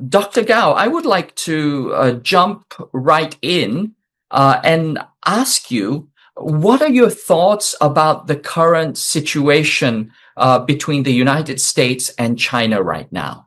Dr. Gao, I would like to jump right in and ask you, what are your thoughts about the current situation between the United States and China right now?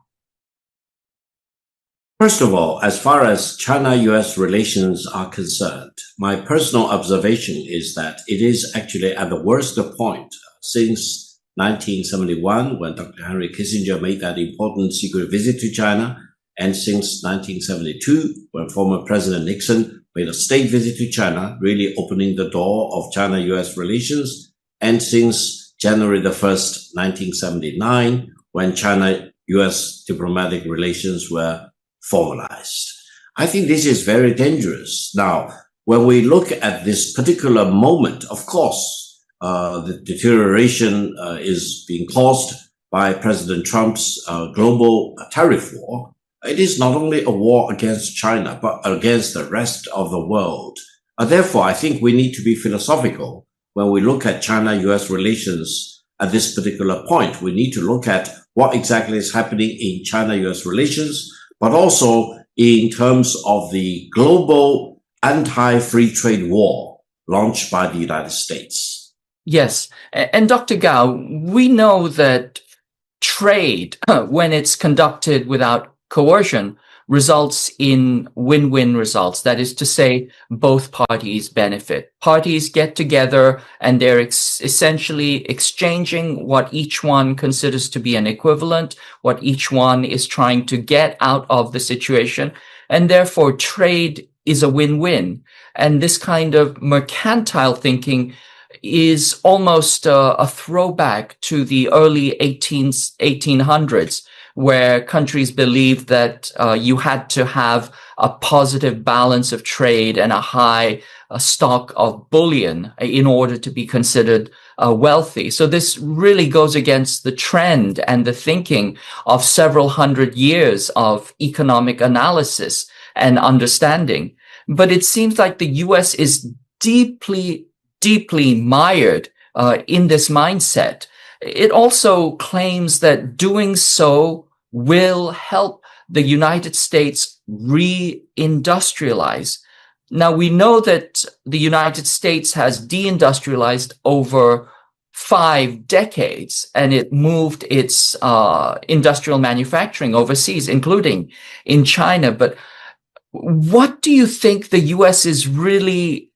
First of all, as far as China-US relations are concerned, my personal observation is that it is actually at the worst point since 1971, when Dr. Henry Kissinger made that important secret visit to China, and since 1972, when former President Nixon made a state visit to China, really opening the door of China-US relations, and since January the 1st, 1979, when China-US diplomatic relations were formalized. I think this is very dangerous. Now, when we look at this particular moment, of course, the deterioration is being caused by President Trump's global tariff war. It is not only a war against China, but against the rest of the world. Therefore, I think we need to be philosophical when we look at China-US relations at this particular point. We need to look at what exactly is happening in China-US relations, but also in terms of the global anti-free trade war launched by the United States. Yes. And Dr. Gao, we know that trade, when it's conducted without coercion, results in win-win results. That is to say, both parties benefit. Parties get together and they're essentially exchanging what each one considers to be an equivalent, what each one is trying to get out of the situation. And therefore, trade is a win-win. And this kind of mercantile thinking is almost a throwback to the early 1800s, where countries believed that you had to have a positive balance of trade and a high stock of bullion in order to be considered wealthy. So this really goes against the trend and the thinking of several hundred years of economic analysis and understanding. But it seems like the US is deeply mired in this mindset. It also claims that doing so will help the United States re-industrialize. Now, we know that the United States has deindustrialized over 5 decades, and it moved its industrial manufacturing overseas, including in China. But what do you think the U.S. is really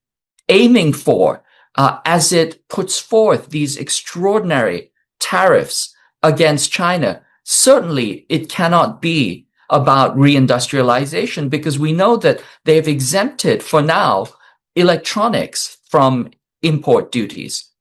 aiming for as it puts forth these extraordinary tariffs against China? Certainly, it cannot be about reindustrialization, because we know that they've exempted, for now, electronics from import duties.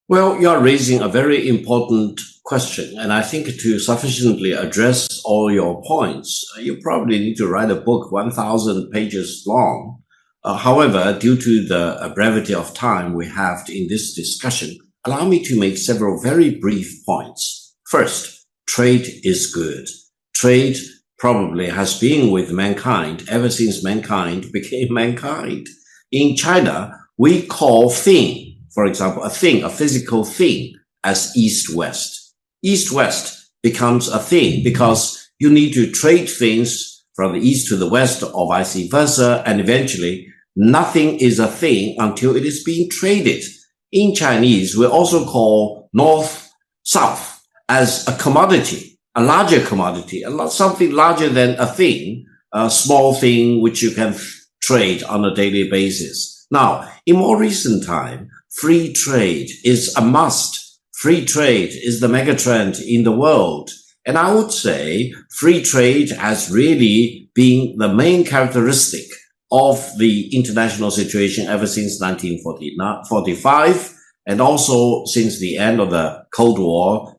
Well, you're raising a very important question, and I think to sufficiently address all your points, you probably need to write a book 1,000 pages long. However, due to the brevity of time we have in this discussion, allow me to make several very brief points. First, trade is good. Trade probably has been with mankind ever since mankind became mankind. In China, we call thing, for example, a thing, a physical thing, as East-West. East-West becomes a thing because you need to trade things from the East to the West or vice versa, and eventually nothing is a thing until it is being traded. In Chinese, we also call North, South as a commodity, a larger commodity, something larger than a thing, a small thing which you can trade on a daily basis. Now, in more recent time, free trade is a must. Free trade is the megatrend in the world. And I would say free trade has really been the main characteristic of the international situation ever since 1945, and also since the end of the Cold War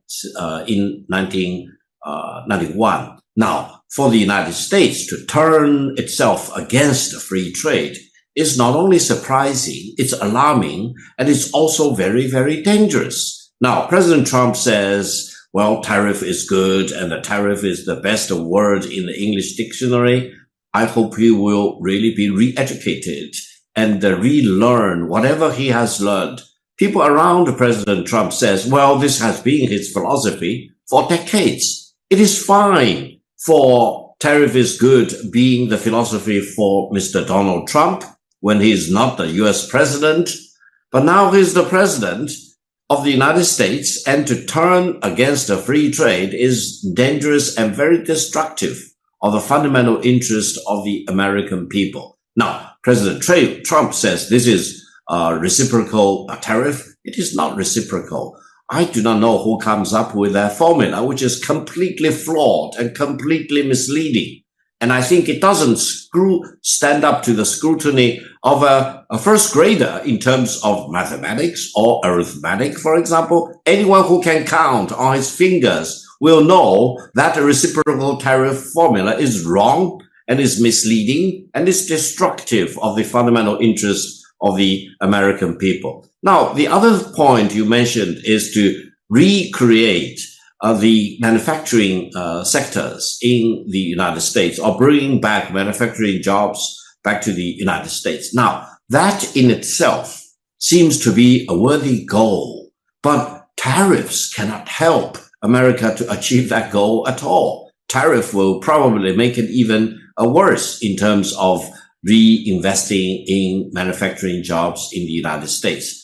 in 1991. Now, for the United States to turn itself against free trade is not only surprising, it's alarming, and it's also very, very dangerous. Now, President Trump says, well, tariff is good, and the tariff is the best word in the English dictionary. I hope he will really be re-educated and relearn whatever he has learned. People around President Trump says, well, this has been his philosophy for decades. It is fine for tariff is good being the philosophy for Mr. Donald Trump when he is not the US president, but now he's the president of the United States, and to turn against a free trade is dangerous and very destructive of the fundamental interest of the American people. Now, President Trump says this is a reciprocal tariff. It is not reciprocal. I do not know who comes up with that formula, which is completely flawed and completely misleading. And I think it doesn't stand up to the scrutiny of a first grader in terms of mathematics or arithmetic, for example. Anyone who can count on his fingers will know that a reciprocal tariff formula is wrong and is misleading and is destructive of the fundamental interests of the American people. Now, the other point you mentioned is to recreate the manufacturing sectors in the United States, or bringing back manufacturing jobs back to the United States. Now, that in itself seems to be a worthy goal, but tariffs cannot help America to achieve that goal at all. Tariff will probably make it even worse in terms of reinvesting in manufacturing jobs in the United States.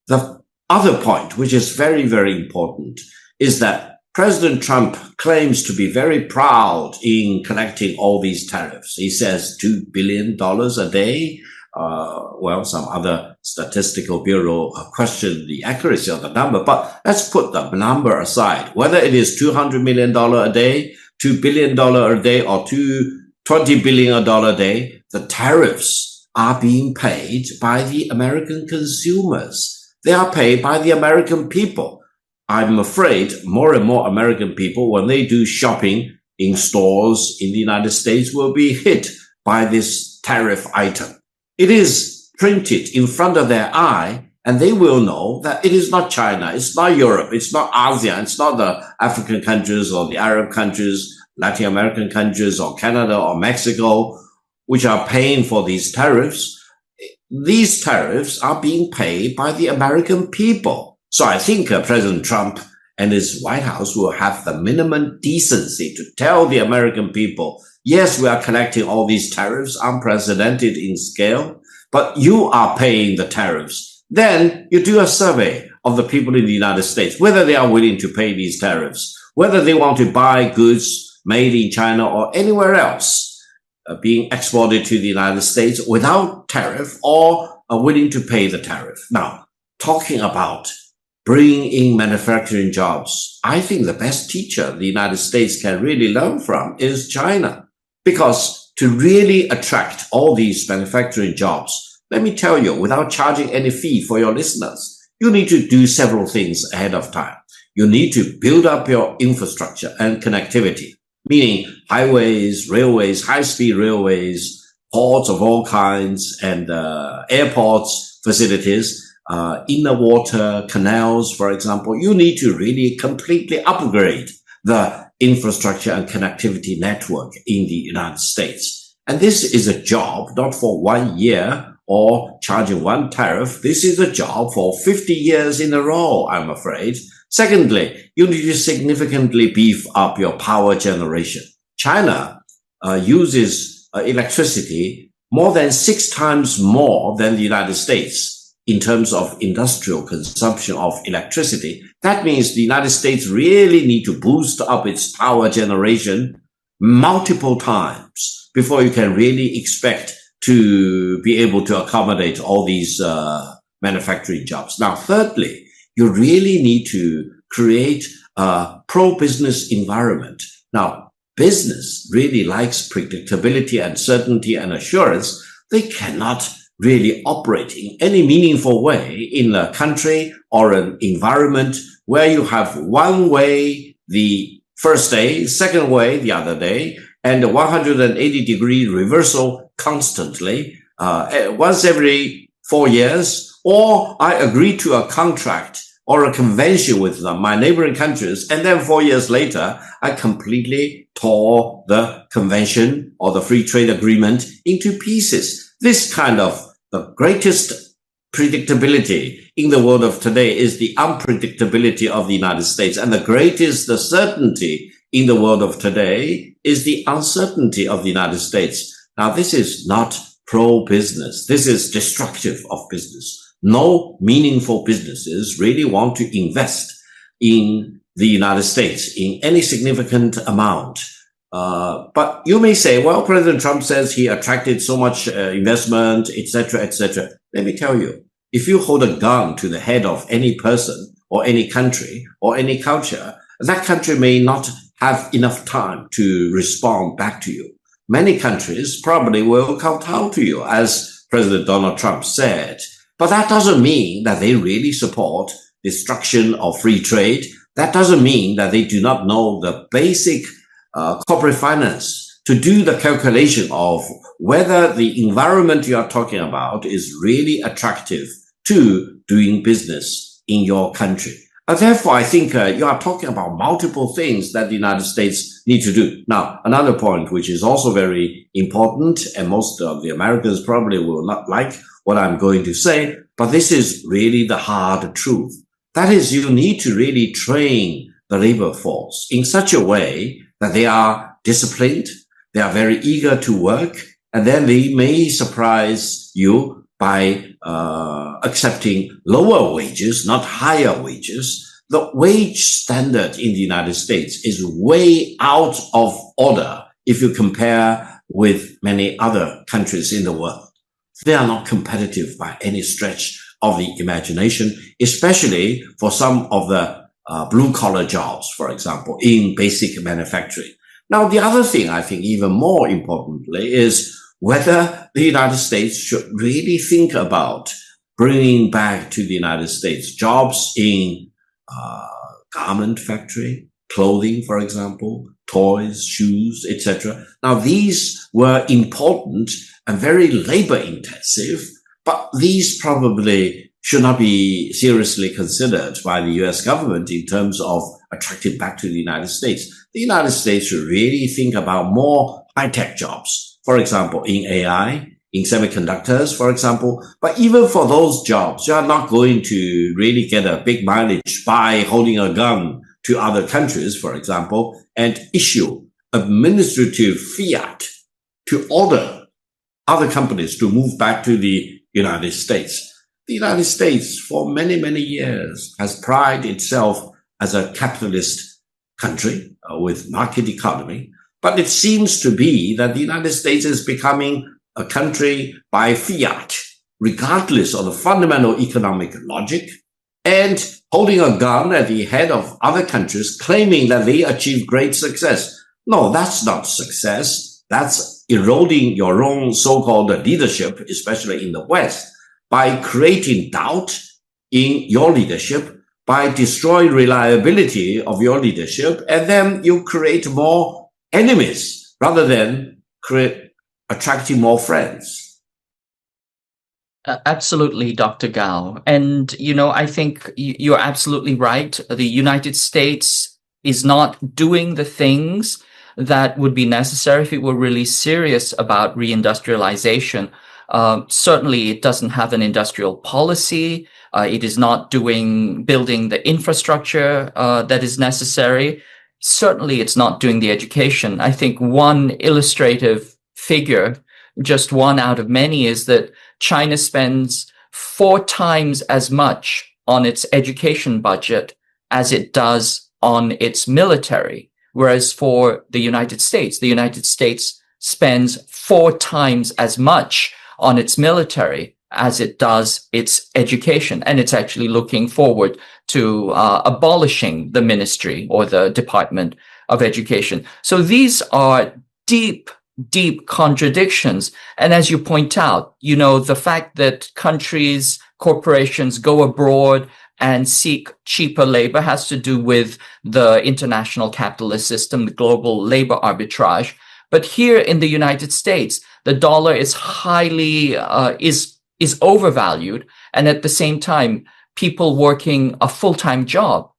The other point, which is very, very important, is that President Trump claims to be very proud in collecting all these tariffs. He says $2 billion a day. Well, some other statistical bureau question the accuracy of the number, but let's put the number aside. Whether it is $200 million a day, $2 billion a day, or $20 billion a day, the tariffs are being paid by the American consumers. They are paid by the American people. I'm afraid more and more American people, when they do shopping in stores in the United States, will be hit by this tariff item. It is printed in front of their eye, and they will know that it is not China, it's not Europe, it's not ASEAN, it's not the African countries or the Arab countries, Latin American countries or Canada or Mexico, which are paying for these tariffs. These tariffs are being paid by the American people. So I think President Trump and his White House will have the minimum decency to tell the American people, yes, we are collecting all these tariffs, unprecedented in scale, but you are paying the tariffs. Then you do a survey of the people in the United States, whether they are willing to pay these tariffs, whether they want to buy goods made in China or anywhere else being exported to the United States without tariff, or are willing to pay the tariff. Now, talking about bringing in manufacturing jobs, I think the best teacher the United States can really learn from is China. Because to really attract all these manufacturing jobs, let me tell you, without charging any fee for your listeners, you need to do several things ahead of time. You need to build up your infrastructure and connectivity, meaning highways, railways, high-speed railways, ports of all kinds, and airports, facilities, inner water, canals, for example. You need to really completely upgrade the infrastructure and connectivity network in the United States. And this is a job not for 1 year or charging one tariff. This is a job for 50 years in a row, I'm afraid. Secondly, you need to significantly beef up your power generation. China uses electricity more than 6 times more than the United States in terms of industrial consumption of electricity. That means the United States really need to boost up its power generation multiple times before you can really expect to be able to accommodate all these manufacturing jobs. Now, thirdly, you really need to create a pro-business environment. Now, business really likes predictability and certainty and assurance. They cannot really operate in any meaningful way in a country or an environment where you have one way the first day, second way the other day, and a 180-degree reversal constantly, once every 4 years, or I agree to a contract or a convention with my neighboring countries, and then 4 years later, I completely tore the convention or the free trade agreement into pieces. This kind of the greatest predictability in the world of today is the unpredictability of the United States. And the greatest the certainty in the world of today is the uncertainty of the United States. Now, this is not pro-business. This is destructive of business. No meaningful businesses really want to invest in the United States in any significant amount. But you may say, well, President Trump says he attracted so much investment, etc., etc. Let me tell you, if you hold a gun to the head of any person or any country or any culture, that country may not have enough time to respond back to you. Many countries probably will kowtow to you, as President Donald Trump said. But that doesn't mean that they really support destruction of free trade. That doesn't mean that they do not know the basic corporate finance to do the calculation of whether the environment you are talking about is really attractive to doing business in your country. Therefore, I think you are talking about multiple things that the United States need to do. Now, another point which is also very important, and most of the Americans probably will not like what I'm going to say, but this is really the hard truth. That is, you need to really train the labor force in such a way that they are disciplined, they are very eager to work, and then they may surprise you by accepting lower wages, not higher wages. The wage standard in the United States is way out of order if you compare with many other countries in the world. They are not competitive by any stretch of the imagination, especially for some of the blue-collar jobs, for example, in basic manufacturing. Now, the other thing I think even more importantly is whether the United States should really think about bringing back to the United States jobs in garment factory, clothing, for example, toys, shoes, etc. Now, these were important and very labor intensive, but these probably should not be seriously considered by the US government in terms of attracting back to the United States. The United States should really think about more high-tech jobs, for example, in AI, in semiconductors, for example. But even for those jobs, you are not going to really get a big mileage by holding a gun to other countries, for example, and issue administrative fiat to order other companies to move back to the United States. The United States, for many, many years, has prided itself as a capitalist country with market economy. But it seems to be that the United States is becoming a country by fiat, regardless of the fundamental economic logic, and holding a gun at the head of other countries, claiming that they achieve great success. No, that's not success. That's eroding your own so-called leadership, especially in the West, by creating doubt in your leadership, by destroying reliability of your leadership, and then you create more enemies rather than attracting more friends. Absolutely, Dr. Gao. And, I think you're absolutely right. The United States is not doing the things that would be necessary if it were really serious about reindustrialization. Certainly, it doesn't have an industrial policy. It is not building the infrastructure that is necessary. Certainly, it's not doing the education. I think one illustrative figure, just one out of many, is that China spends 4 times as much on its education budget as it does on its military. Whereas for the United States spends 4 times as much on its military as it does its education. And it's actually looking forward to abolishing the ministry or the Department of Education. So these are deep contradictions. And as you point out, the fact that countries, corporations go abroad and seek cheaper labor has to do with the international capitalist system, the global labor arbitrage. But here in the United States, the dollar is highly, is overvalued. And at the same time, people working a full-time job,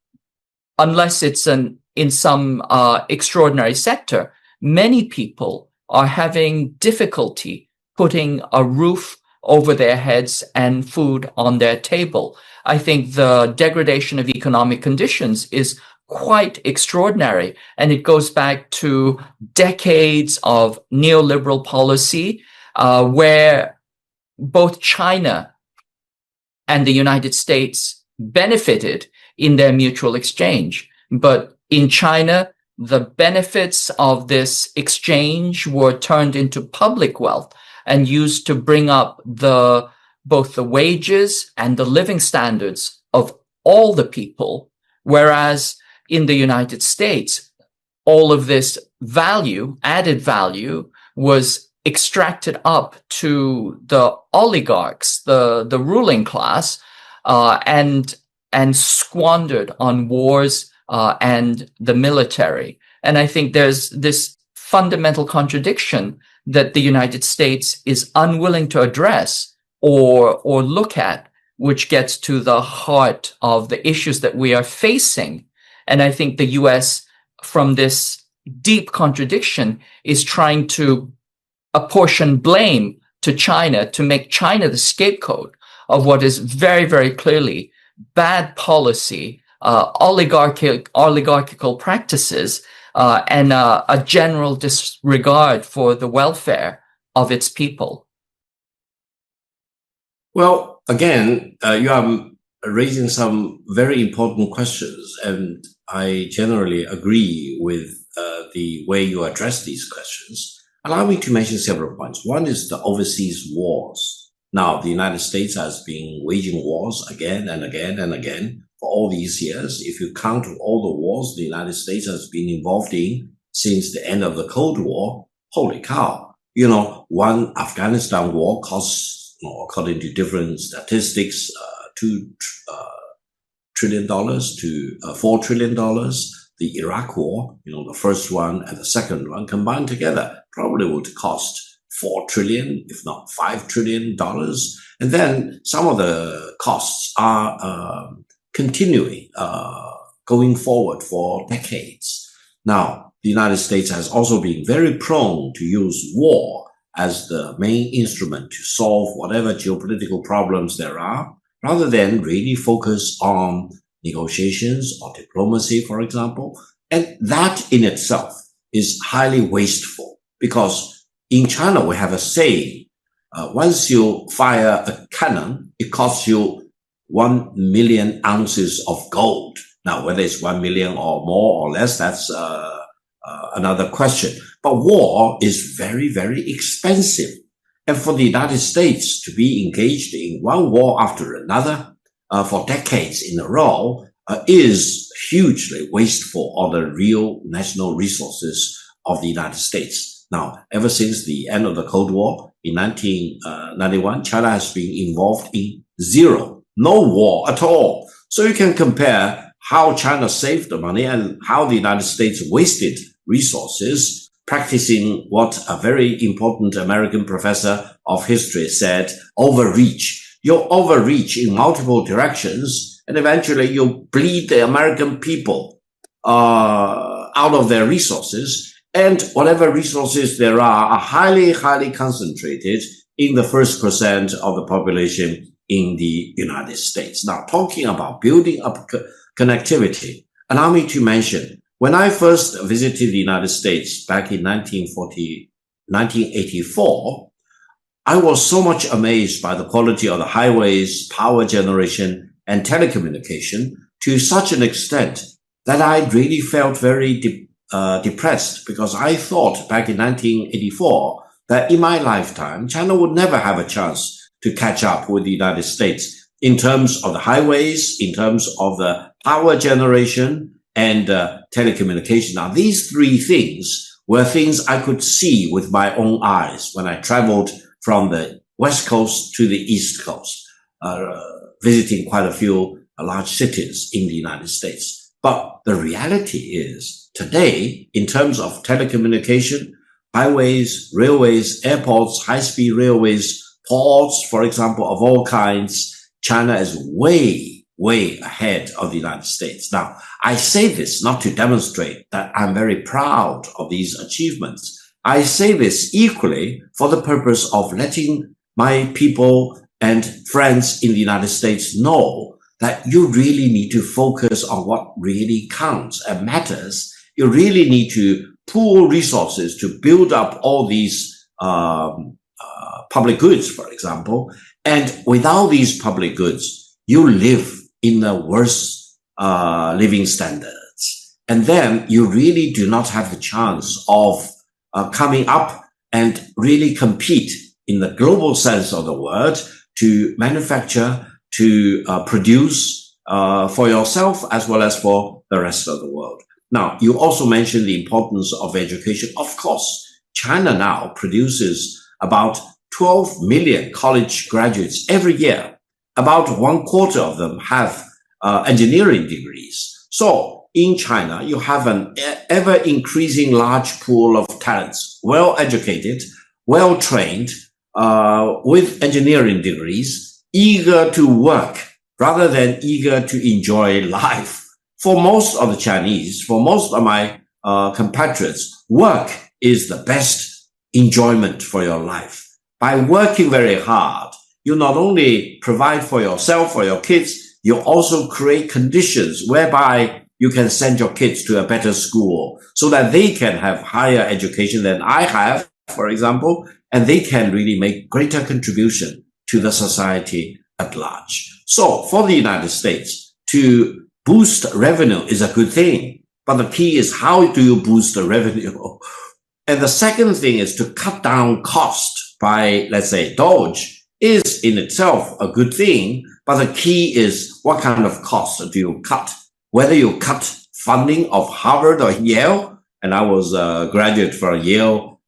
unless it's in some extraordinary sector, many people are having difficulty putting a roof over their heads and food on their table. I think the degradation of economic conditions is quite extraordinary. And it goes back to decades of neoliberal policy, where both China and the United States benefited in their mutual exchange. But in China, the benefits of this exchange were turned into public wealth and used to bring up both the wages and the living standards of all the people. Whereas in the United States, all of this value, added value, was extracted up to the oligarchs, the ruling class, and squandered on wars and the military. And I think there's this fundamental contradiction that the United States is unwilling to address or look at, which gets to the heart of the issues that we are facing. And I think the US, from this deep contradiction, is trying to apportion blame to China, to make China the scapegoat of what is very, very clearly bad policy, oligarchical practices, and a general disregard for the welfare of its people. Well, again, you are raising some very important questions, and I generally agree with the way you address these questions. Allow me to mention several points. One is the overseas wars. Now, the United States has been waging wars again and again and again for all these years. If you count all the wars the United States has been involved in since the end of the Cold War, holy cow. One Afghanistan war costs, according to different statistics, $2 trillion to $4 trillion. The Iraq war, the first one and the second one combined together probably would cost $4 trillion, if not $5 trillion. And then some of the costs are continuing, going forward for decades. Now, the United States has also been very prone to use war as the main instrument to solve whatever geopolitical problems there are, rather than really focus on negotiations or diplomacy, for example. And that in itself is highly wasteful, because in China, we have a saying, once you fire a cannon, it costs you 1 million ounces of gold. Now, whether it's 1 million or more or less, that's another question. But war is very, very expensive. And for the United States to be engaged in one war after another for decades in a row is hugely wasteful of the real national resources of the United States. Now, ever since the end of the Cold War in 1991, China has been involved in no war at all. So you can compare how China saved the money and how the United States wasted resources, practicing what a very important American professor of history said, overreach. You overreach in multiple directions, and eventually you bleed the American people out of their resources. And whatever resources there are highly, highly concentrated in the 1% of the population in the United States. Now, talking about building up connectivity, allow me to mention, when I first visited the United States back in 1984, I was so much amazed by the quality of the highways, power generation, and telecommunication to such an extent that I really felt very depressed, because I thought back in 1984 that in my lifetime, China would never have a chance to catch up with the United States in terms of the highways, in terms of the power generation, and telecommunication. Now, these three things were things I could see with my own eyes when I traveled from the West Coast to the East Coast, visiting quite a few large cities in the United States. But the reality is, today, in terms of telecommunication, highways, railways, airports, high-speed railways, ports, for example, of all kinds, China is way, way ahead of the United States. Now, I say this not to demonstrate that I'm very proud of these achievements. I say this equally for the purpose of letting my people and friends in the United States know that you really need to focus on what really counts and matters. You really need to pool resources to build up all these public goods, for example. And without these public goods, you live in the worst living standards. And then you really do not have the chance of coming up and really compete in the global sense of the word, to manufacture, to produce for yourself as well as for the rest of the world. Now, you also mentioned the importance of education. Of course, China now produces about 12 million college graduates every year. About 1/4 of them have engineering degrees. So in China, you have an ever increasing large pool of talents, well educated, well trained, with engineering degrees, eager to work rather than eager to enjoy life. For most of the Chinese, for most of my compatriots, work is the best enjoyment for your life. By working very hard, you not only provide for yourself, for your kids, you also create conditions whereby you can send your kids to a better school so that they can have higher education than I have, for example, and they can really make greater contribution to the society at large. So for the United States, to boost revenue is a good thing, but the key is how do you boost the revenue? And the second thing is to cut down cost by, let's say, Doge is in itself a good thing, but the key is what kind of cost do you cut? Whether you cut funding of Harvard or Yale, and I was a graduate from Yale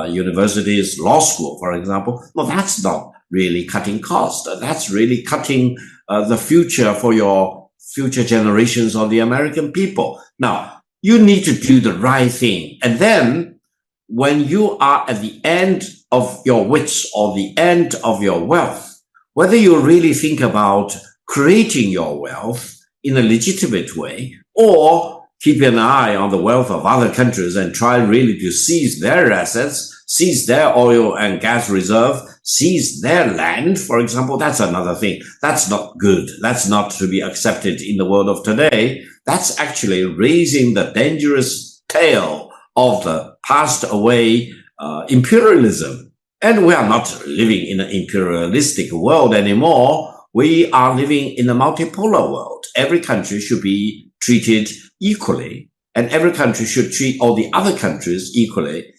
University's law school, for example. No, that's not really cutting cost. That's really cutting the future for your future generations of the American people. Now, you need to do the right thing. And then when you are at the end of your wits or the end of your wealth, whether you really think about creating your wealth in a legitimate way or keep an eye on the wealth of other countries and try really to seize their assets, seize their oil and gas reserve, seize their land, for example, that's another thing. That's not good. That's not to be accepted in the world of today. That's actually raising the dangerous tail of the passed away imperialism. And we are not living in an imperialistic world anymore. We are living in a multipolar world. Every country should be treated equally, and every country should treat all the other countries equally.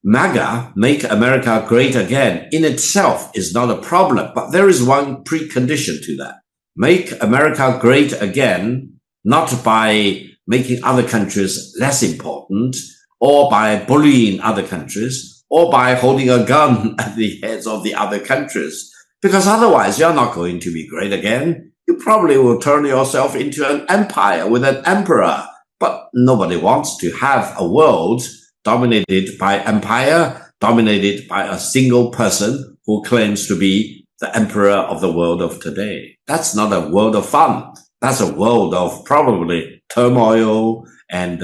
MAGA, Make America Great Again, in itself is not a problem, but there is one precondition to that. Make America great again, not by making other countries less important, or by bullying other countries, or by holding a gun at the heads of the other countries. Because otherwise, you're not going to be great again. You probably will turn yourself into an empire with an emperor. But nobody wants to have a world dominated by empire, dominated by a single person who claims to be the emperor of the world of today. That's not a world of fun. That's a world of probably turmoil and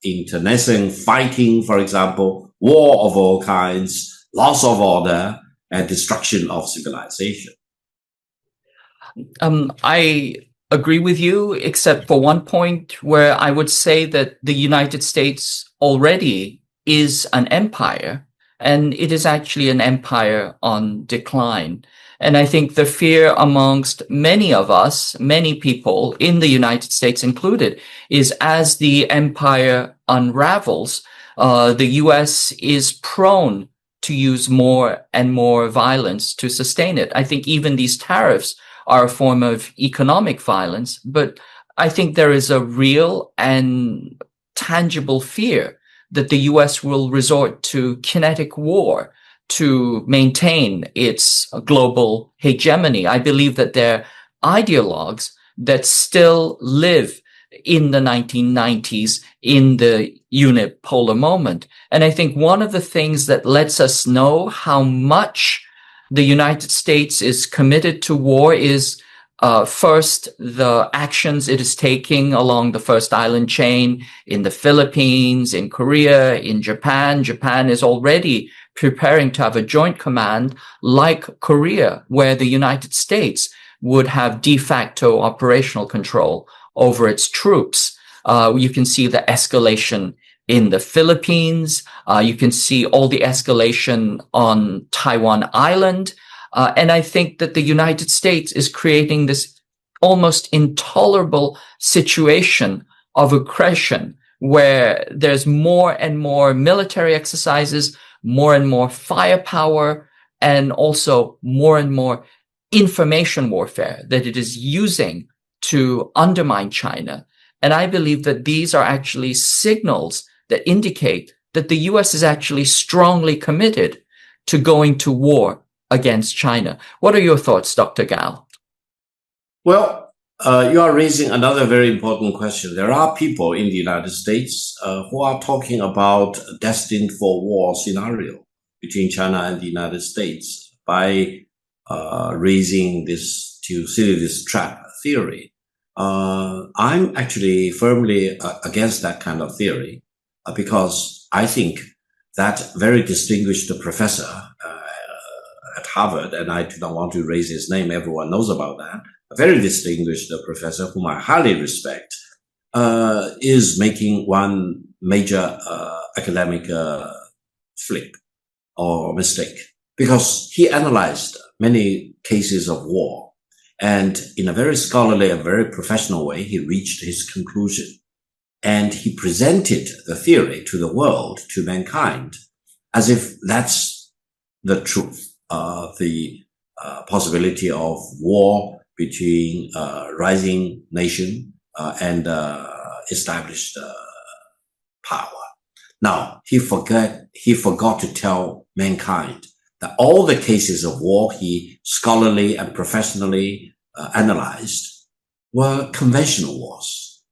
internecine fighting, for example, war of all kinds, loss of order, and destruction of civilization. I agree with you, except for one point where I would say that the United States already is an empire, and it is actually an empire on decline. And I think the fear amongst many of us, many people in the United States included, is as the empire unravels, the US is prone to use more and more violence to sustain it. I think even these tariffs are a form of economic violence, but I think there is a real and tangible fear that the US will resort to kinetic war to maintain its global hegemony. I believe that there are ideologues that still live in the 1990s in the unipolar moment. And I think one of the things that lets us know how much the United States is committed to war is first, the actions it is taking along the first island chain in the Philippines, in Korea, in Japan. Japan is already preparing to have a joint command like Korea, where the United States would have de facto operational control over its troops. You can see the escalation in the Philippines. You can see all the escalation on Taiwan Island. And I think that the United States is creating this almost intolerable situation of aggression where there's more and more military exercises, more and more firepower, and also more and more information warfare that it is using to undermine China. And I believe that these are actually signals that indicate that the US is actually strongly committed to going to war against China. What are your thoughts, Dr. Gao? Well, you are raising another very important question. There are people in the United States who are talking about a destined for war scenario between China and the United States by raising this Thucydides trap theory. I'm actually firmly against that kind of theory because I think that very distinguished professor at Harvard, and I do not want to raise his name, everyone knows about that, a very distinguished professor whom I highly respect, is making one major academic flip or mistake, because he analyzed many cases of war, and in a very scholarly and very professional way, he reached his conclusion. And he presented the theory to the world, to mankind, as if that's the truth, the possibility of war between rising nation and established power. Now, he forgot to tell mankind that all the cases of war he scholarly and professionally analyzed were conventional wars.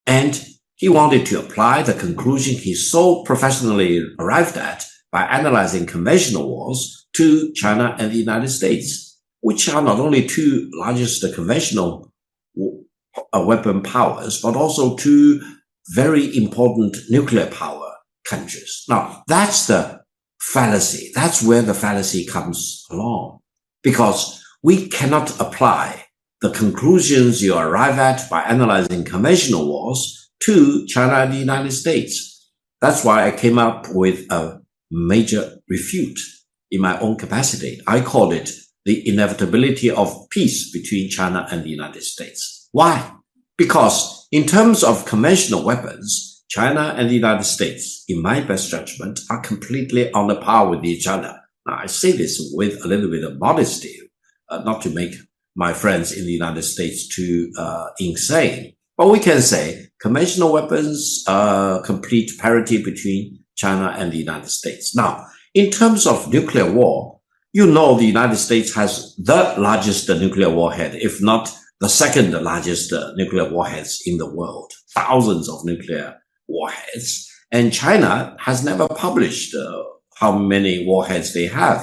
And he wanted to apply the conclusion he so professionally arrived at by analyzing conventional wars to China and the United States, which are not only two largest conventional weapon powers, but also two very important nuclear power countries. Now, that's the fallacy. That's where the fallacy comes along, because we cannot apply the conclusions you arrive at by analyzing conventional wars to China and the United States. That's why I came up with a major refute in my own capacity. I called it the inevitability of peace between China and the United States. Why? Because in terms of conventional weapons, China and the United States, in my best judgment, are completely on the par with each other. Now, I say this with a little bit of modesty, not to make my friends in the United States too insane. But we can say conventional weapons, complete parity between China and the United States. Now, in terms of nuclear war, you know the United States has the largest nuclear warhead, if not the second largest nuclear warheads in the world, thousands of nuclear warheads. And China has never published how many warheads they have.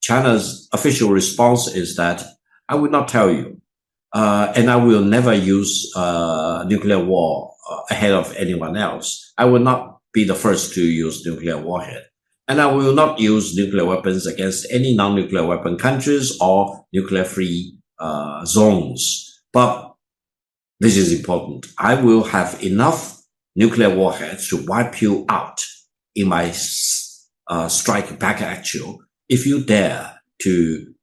China's official response is that I will not tell you. And I will never use nuclear war ahead of anyone else. I will not be the first to use nuclear warhead. And I will not use nuclear weapons against any non-nuclear weapon countries or nuclear-free zones. But this is important. I will have enough nuclear warheads to wipe you out in my strike back at you if you dare to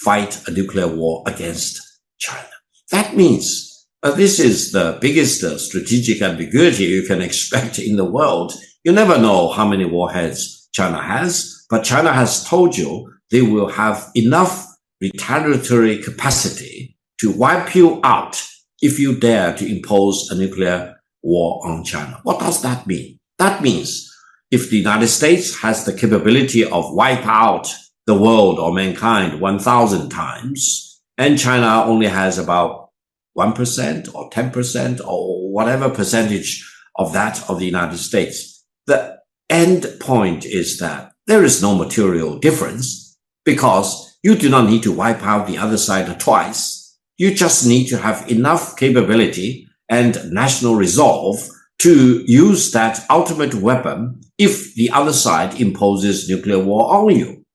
fight a nuclear war against China. That means this is the biggest strategic ambiguity you can expect in the world. You never know how many warheads China has, but China has told you they will have enough retaliatory capacity to wipe you out if you dare to impose a nuclear war on China. What does that mean? That means if the United States has the capability of wipe out the world or mankind 1,000 times, and China only has about 1% or 10% or whatever percentage of that of the United States, the end point is that there is no material difference because you do not need to wipe out the other side twice. You just need to have enough capability and national resolve to use that ultimate weapon if the other side imposes nuclear war on you.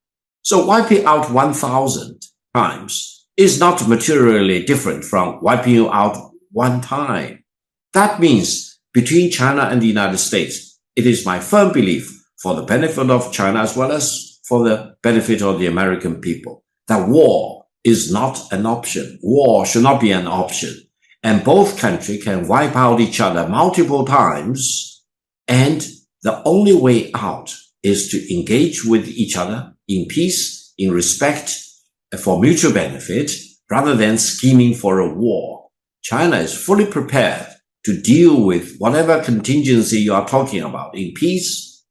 So wiping out 1,000 times is not materially different from wiping you out one time. That means between China and the United States, it is my firm belief, for the benefit of China as well as for the benefit of the American people, that war is not an option. War should not be an option. And both countries can wipe out each other multiple times. And the only way out is to engage with each other in peace, in respect, for mutual benefit, rather than scheming for a war. China is fully prepared to deal with whatever contingency you are talking about, in peace,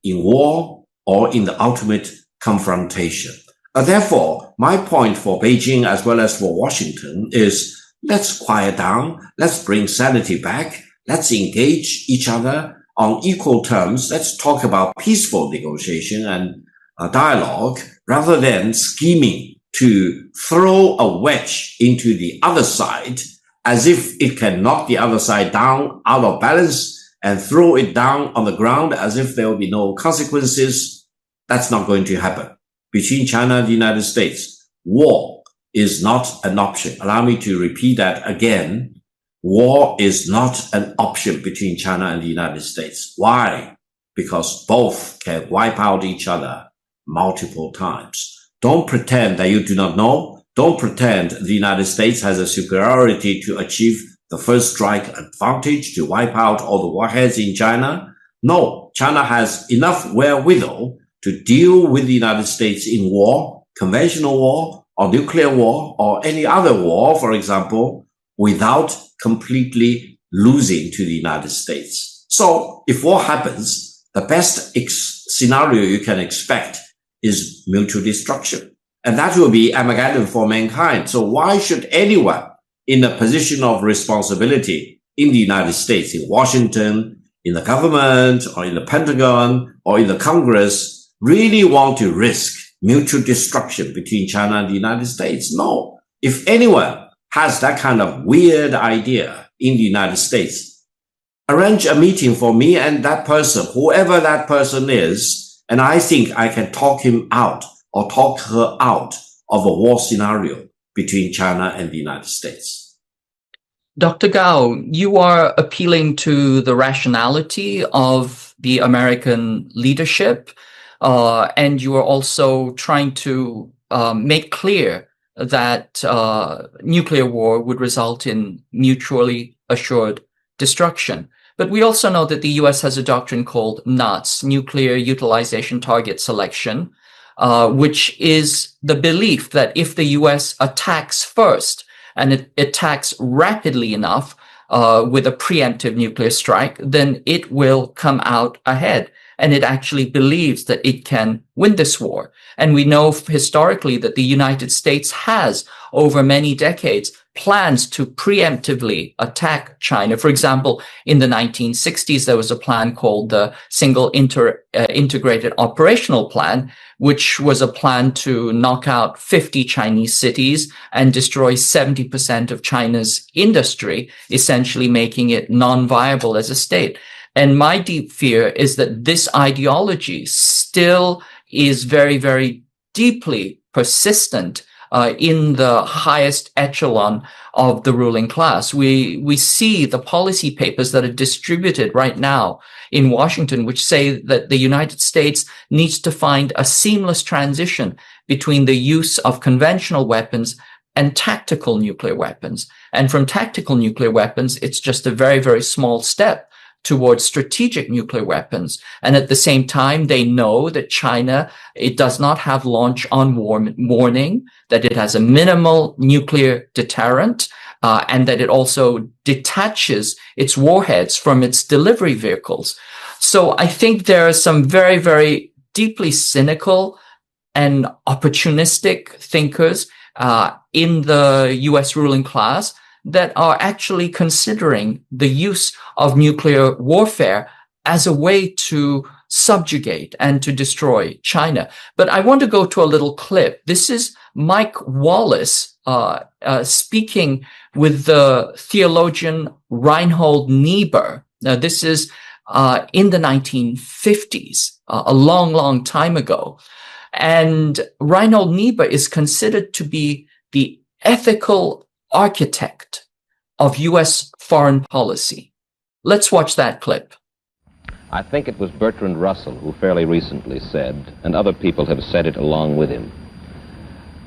in war, or in the ultimate confrontation. Therefore, my point for Beijing as well as for Washington is, let's quiet down, let's bring sanity back, let's engage each other on equal terms, let's talk about peaceful negotiation and dialogue, rather than scheming to throw a wedge into the other side as if it can knock the other side down out of balance and throw it down on the ground as if there will be no consequences. That's not going to happen. Between China and the United States, war is not an option. Allow me to repeat that again. War is not an option between China and the United States. Why? Because both can wipe out each other multiple times. Don't pretend that you do not know. Don't pretend the United States has a superiority to achieve the first strike advantage to wipe out all the warheads in China. No, China has enough wherewithal to deal with the United States in war, conventional war, or nuclear war, or any other war, for example, without completely losing to the United States. So if war happens, the best scenario you can expect is mutual destruction. And that will be Armageddon for mankind. So why should anyone in a position of responsibility in the United States, in Washington, in the government, or in the Pentagon, or in the Congress, really want to risk mutual destruction between China and the United States? No. If anyone has that kind of weird idea in the United States, arrange a meeting for me and that person, whoever that person is, and I think I can talk him out or talk her out of a war scenario between China and the United States. Dr. Gao, you are appealing to the rationality of the American leadership, and you are also trying to make clear that nuclear war would result in mutually assured destruction. But we also know that the US has a doctrine called NUTS, Nuclear Utilization Target Selection, which is the belief that if the US attacks first, and it attacks rapidly enough with a preemptive nuclear strike, then it will come out ahead. And it actually believes that it can win this war. And we know historically that the United States has, over many decades, plans to preemptively attack China. For example, in the 1960s, there was a plan called the Single Integrated Operational Plan, which was a plan to knock out 50 Chinese cities and destroy 70% of China's industry, essentially making it non-viable as a state. And my deep fear is that this ideology still is very, very deeply persistent in the highest echelon of the ruling class. We see the policy papers that are distributed right now in Washington, which say that the United States needs to find a seamless transition between the use of conventional weapons and tactical nuclear weapons. And from tactical nuclear weapons, it's just a very, very small step towards strategic nuclear weapons. And at the same time, they know that China, it does not have launch on warning, that it has a minimal nuclear deterrent, and that it also detaches its warheads from its delivery vehicles. So I think there are some very, very deeply cynical and opportunistic thinkers in the US ruling class that are actually considering the use of nuclear warfare as a way to subjugate and to destroy China. But I want to go to a little clip. This is Mike Wallace speaking with the theologian Reinhold Niebuhr. Now, this is in the 1950s, a long, long time ago. And Reinhold Niebuhr is considered to be the ethical architect of US foreign policy. Let's watch that clip. I think it was Bertrand Russell who fairly recently said, and other people have said it along with him,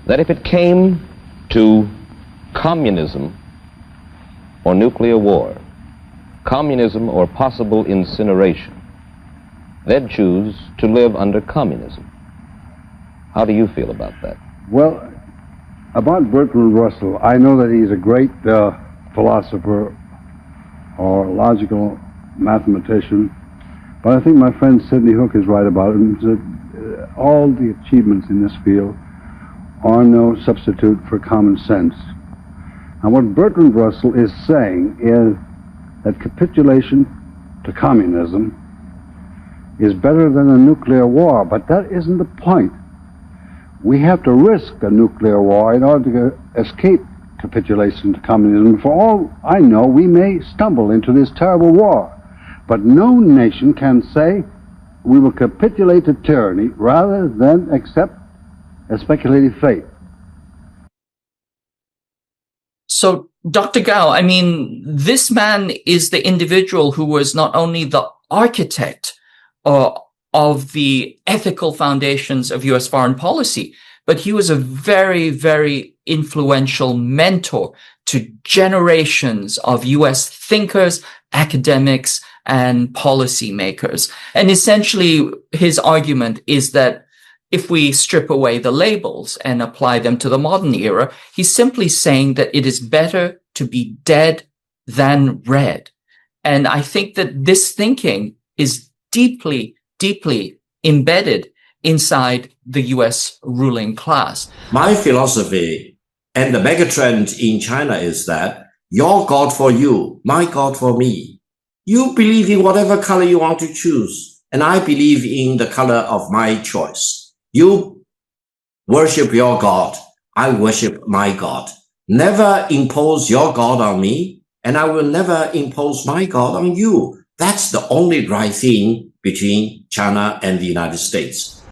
that if it came to communism or nuclear war, communism or possible incineration, they'd choose to live under communism. How do you feel about that? Well, about Bertrand Russell, I know that he's a great philosopher or logical mathematician, but I think my friend Sidney Hook is right about it. That all the achievements in this field are no substitute for common sense. And what Bertrand Russell is saying is that capitulation to communism is better than a nuclear war, but that isn't the point. We have to risk a nuclear war in order to escape capitulation to communism. For all I know, we may stumble into this terrible war, but no nation can say we will capitulate to tyranny rather than accept a speculative fate. So, Dr. Gao, I mean, this man is the individual who was not only the architect of the ethical foundations of US foreign policy, but he was a very, very influential mentor to generations of US thinkers, academics, and policymakers. And essentially, his argument is that if we strip away the labels and apply them to the modern era, he's simply saying that it is better to be dead than red. And I think that this thinking is deeply, deeply embedded inside the US ruling class. My philosophy and the megatrend in China is that your God for you, my God for me. You believe in whatever color you want to choose, and I believe in the color of my choice. You worship your God, I worship my God. Never impose your God on me, and I will never impose my God on you. That's the only right thing between China and the United States.